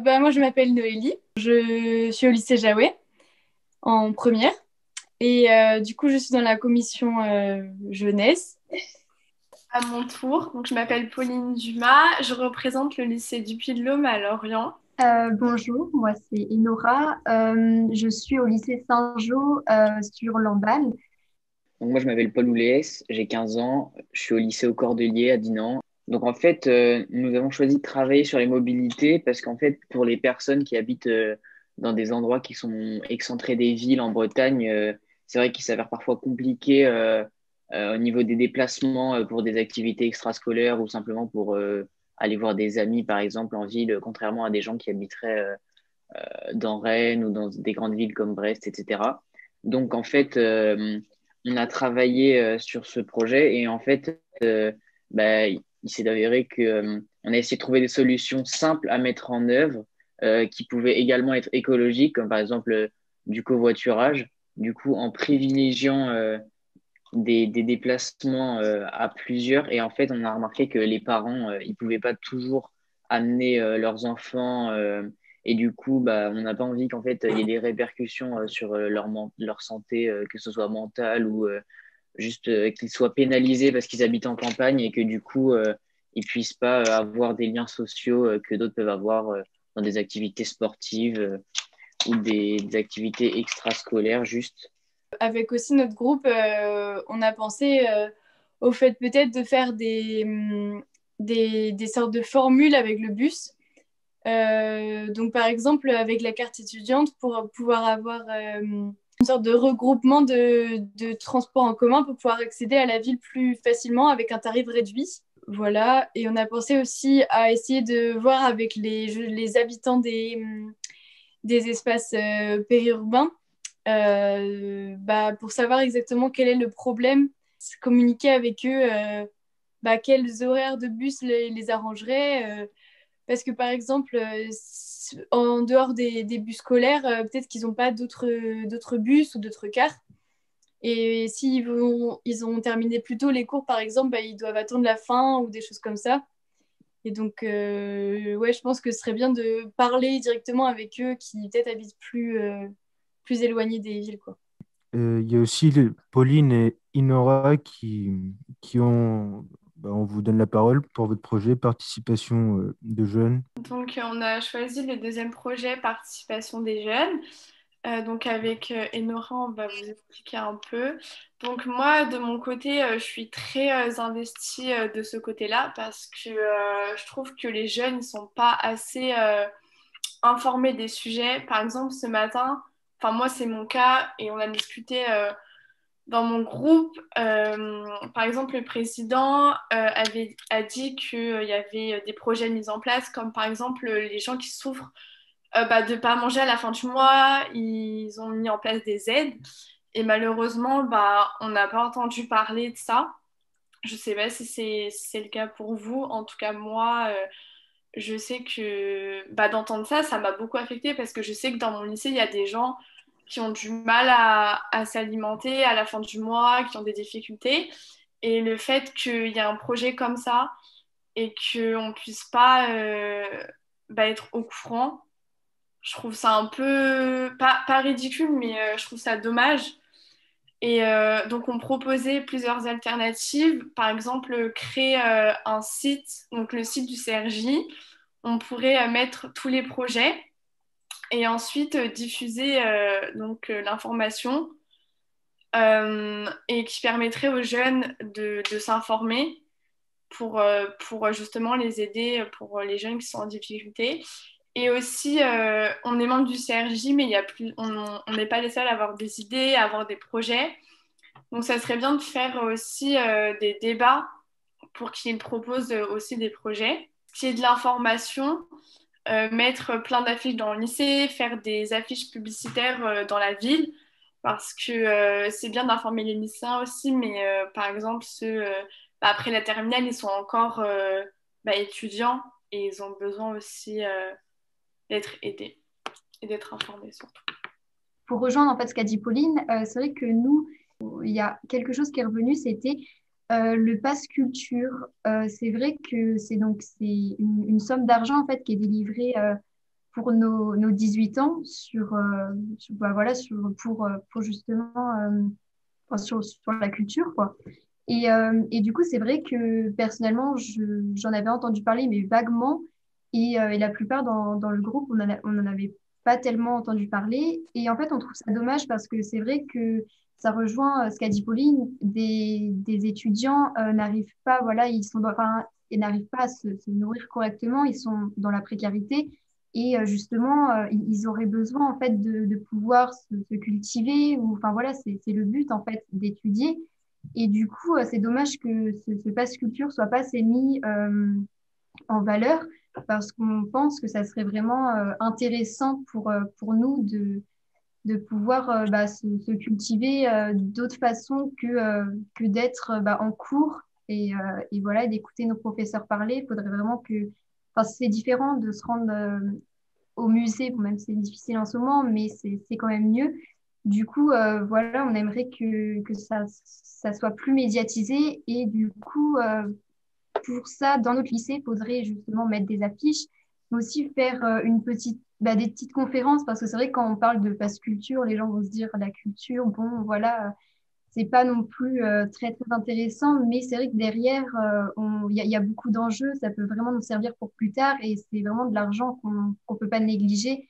Moi, je m'appelle Noélie. Je suis au lycée Jaoué en première. Et du coup, je suis dans la commission jeunesse. À mon tour, donc je m'appelle Pauline Dumas, je représente le lycée du Puy-de-Dôme à Lorient. Bonjour, moi c'est Enora. Je suis au lycée Saint-Jean sur Lamballe. Donc moi, je m'appelle Paul Oulès, j'ai 15 ans, je suis au lycée au Cordelier à Dinan. Donc en fait, nous avons choisi de travailler sur les mobilités parce qu'en fait, pour les personnes qui habitent dans des endroits qui sont excentrés des villes en Bretagne, c'est vrai qu'il s'avère parfois compliqué au niveau des déplacements pour des activités extrascolaires ou simplement pour aller voir des amis, par exemple, en ville, contrairement à des gens qui habiteraient dans Rennes ou dans des grandes villes comme Brest, etc. Donc, en fait, on a travaillé sur ce projet et en fait, il s'est avéré que on a essayé de trouver des solutions simples à mettre en œuvre qui pouvaient également être écologiques, comme par exemple du covoiturage. Du coup, en privilégiant des déplacements à plusieurs. Et en fait, on a remarqué que les parents, ils pouvaient pas toujours amener leurs enfants. Et du coup, on n'a pas envie qu'en fait, il y ait des répercussions sur leur santé, que ce soit mentale ou juste qu'ils soient pénalisés parce qu'ils habitent en campagne et que du coup, ils puissent pas avoir des liens sociaux que d'autres peuvent avoir dans des activités sportives ou des activités extrascolaires juste. Avec aussi notre groupe, on a pensé au fait peut-être de faire des sortes de formules avec le bus. Donc, par exemple, avec la carte étudiante, pour pouvoir avoir une sorte de regroupement de transports en commun pour pouvoir accéder à la ville plus facilement avec un tarif réduit. Voilà. Et on a pensé aussi à essayer de voir avec les habitants des espaces périurbains pour savoir exactement quel est le problème, communiquer avec eux quels horaires de bus les arrangeraient. Parce que par exemple, en dehors des bus scolaires, peut-être qu'ils n'ont pas d'autres bus ou d'autres cars. Et ils ont terminé plus tôt les cours, par exemple, ils doivent attendre la fin ou des choses comme ça. Et donc, ouais, je pense que ce serait bien de parler directement avec eux qui peut-être habitent plus éloignés des villes, quoi. Il y a aussi Pauline et Inora qui ont... on vous donne la parole pour votre projet Participation de jeunes. Donc on a choisi le deuxième projet Participation des jeunes. Donc avec Enora, on va vous expliquer un peu. Donc moi, de mon côté, je suis très investie de ce côté-là parce que je trouve que les jeunes ne sont pas assez informés des sujets. Par exemple, ce matin, enfin moi c'est mon cas et on a discuté dans mon groupe, par exemple, le président a dit qu'il y avait des projets mis en place, comme par exemple les gens qui souffrent de ne pas manger à la fin du mois, ils ont mis en place des aides. Et malheureusement, on n'a pas entendu parler de ça. Je ne sais pas si c'est le cas pour vous. En tout cas, moi, je sais que d'entendre ça, ça m'a beaucoup affectée parce que je sais que dans mon lycée, il y a des gens qui ont du mal à s'alimenter à la fin du mois, qui ont des difficultés. Et le fait qu'il y ait un projet comme ça et qu'on ne puisse pas être au courant, je trouve ça un peu, pas ridicule, mais je trouve ça dommage. Et donc, on proposait plusieurs alternatives. Par exemple, créer un site, donc le site du CRJ. On pourrait mettre tous les projets et ensuite diffuser l'information et qui permettrait aux jeunes de s'informer pour justement les aider pour les jeunes qui sont en difficulté. Et aussi, on est membre du CRJ, mais il y a plus, on n'est pas les seuls à avoir des idées, à avoir des projets. Donc, ça serait bien de faire aussi des débats pour qu'ils proposent aussi des projets. Qu'il y ait de l'information, mettre plein d'affiches dans le lycée, faire des affiches publicitaires dans la ville, parce que c'est bien d'informer les lycéens aussi, mais par exemple, ceux après la terminale, ils sont encore étudiants et ils ont besoin aussi d'être aidés et d'être informés surtout. Pour rejoindre en fait ce qu'a dit Pauline, c'est vrai que nous, il y a quelque chose qui est revenu, c'était le pass culture. C'est vrai que c'est une somme d'argent en fait qui est délivrée pour nos 18 ans pour justement sur la culture, quoi. Et du coup, c'est vrai que personnellement, j'en avais entendu parler, mais vaguement. Et la plupart dans le groupe, on n'en avait pas tellement entendu parler. Et en fait, on trouve ça dommage parce que c'est vrai que ça rejoint ce qu'a dit Pauline. Des étudiants n'arrivent pas, voilà, ils n'arrivent pas à se nourrir correctement, ils sont dans la précarité. Et justement, ils auraient besoin en fait de pouvoir se cultiver. Enfin voilà, c'est le but en fait d'étudier. Et du coup, c'est dommage que ce pass culture soit pas assez mis en valeur parce qu'on pense que ça serait vraiment intéressant pour nous de pouvoir se cultiver d'autres façons que d'être en cours et voilà, d'écouter nos professeurs parler. Il faudrait vraiment enfin, c'est différent de se rendre au musée, bon, même si c'est difficile en ce moment, mais c'est quand même mieux. Du coup, voilà, on aimerait que ça soit plus médiatisé et du coup, pour ça, dans notre lycée, il faudrait justement mettre des affiches, mais aussi faire des petites conférences, parce que c'est vrai que quand on parle de passe culture, les gens vont se dire la culture, bon, voilà, c'est pas non plus très, très intéressant, mais c'est vrai que derrière, il y a beaucoup d'enjeux, ça peut vraiment nous servir pour plus tard, et c'est vraiment de l'argent qu'on peut pas négliger.